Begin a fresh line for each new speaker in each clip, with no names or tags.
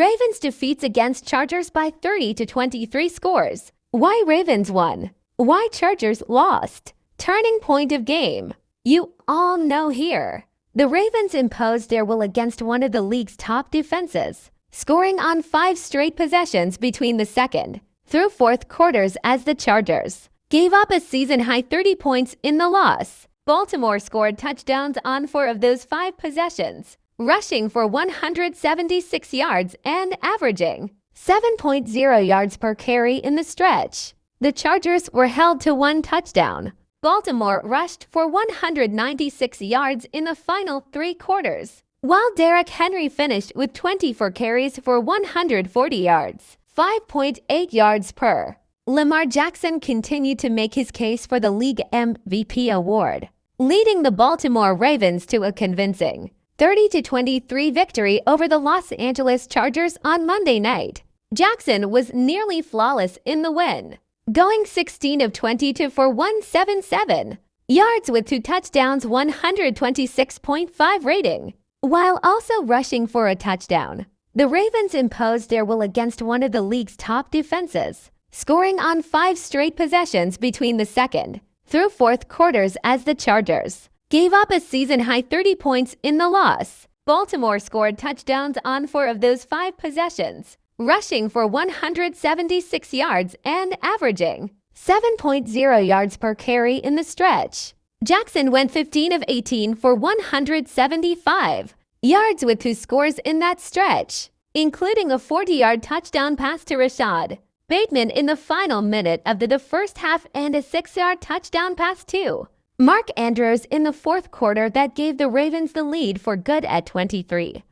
Ravens defeats against Chargers by 30-23 scores. Why Ravens won? Why Chargers lost? Turning point of game. You all know here. The Ravens imposed their will against one of the league's top defenses, scoring on 5 straight possessions between the second through fourth quarters as the Chargers gave up a season-high 30 points in the loss. Baltimore scored touchdowns on 4 of those 5 possessions, rushing for 176 yards and averaging 7.0 yards per carry in the stretch. The Chargers were held to 1 touchdown. Baltimore rushed for 196 yards in the final 3 quarters, while Derrick Henry finished with 24 carries for 140 yards, 5.8 yards per. Lamar Jackson continued to make his case for the league MVP award, leading the Baltimore Ravens to a convincing 30-23 victory over the Los Angeles Chargers on Monday night. Jackson was nearly flawless in the win, going 16 of 22 for 177 yards with 2 touchdowns, 126.5 rating, while also rushing for a touchdown. The Ravens imposed their will against one of the league's top defenses, scoring on 5 straight possessions between the second through fourth quarters as the Chargers gave up a season-high 30 points in the loss. Baltimore scored touchdowns on 4 of those 5 possessions, rushing for 176 yards and averaging 7.0 yards per carry in the stretch. Jackson went 15 of 18 for 175 yards with 2 scores in that stretch, including a 40-yard touchdown pass to Rashod Bateman in the final minute of the first half and a 6-yard touchdown pass to Mark Andrews in the fourth quarter that gave the Ravens the lead for good at 23-16.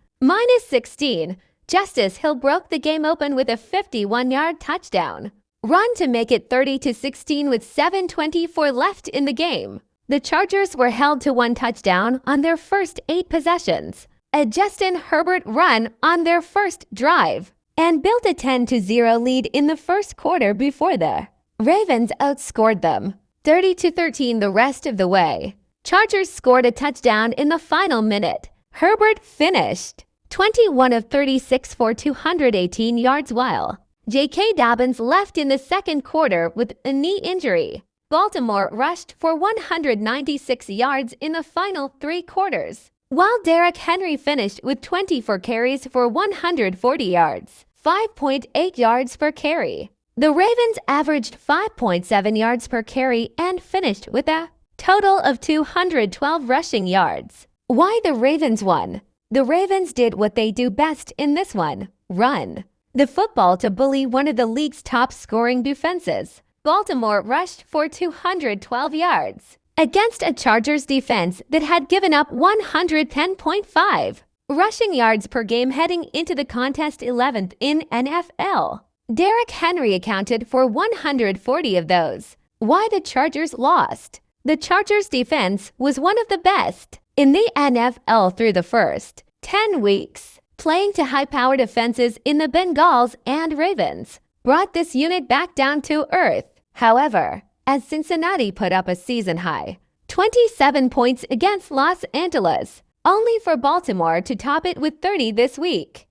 Justice Hill broke the game open with a 51-yard touchdown run to make it 30-16 with 7:24 left in the game. The Chargers were held to 1 touchdown on their first 8 possessions, a Justin Herbert run on their first drive, and built a 10-0 lead in the first quarter before the Ravens outscored them 30-13 the rest of the way. Chargers scored a touchdown in the final minute. Herbert finished 21 of 36 for 218 yards while J.K. Dobbins left in the second quarter with a knee injury. Baltimore rushed for 196 yards in the final 3 quarters, while Derrick Henry finished with 24 carries for 140 yards, 5.8 yards per carry. The Ravens averaged 5.7 yards per carry and finished with a total of 212 rushing yards. Why the Ravens won? The Ravens did what they do best in this one: run the football to bully one of the league's top scoring defenses. Baltimore rushed for 212 yards against a Chargers defense that had given up 110.5 rushing yards per game heading into the contest, 11th in NFL. Derrick Henry accounted for 140 of those. Why the Chargers lost? The Chargers defense was one of the best in the NFL through the first 10 weeks. Playing to high-powered offenses in the Bengals and Ravens brought this unit back down to earth. However, as Cincinnati put up a season-high 27 points against Los Angeles, only for Baltimore to top it with 30 this week.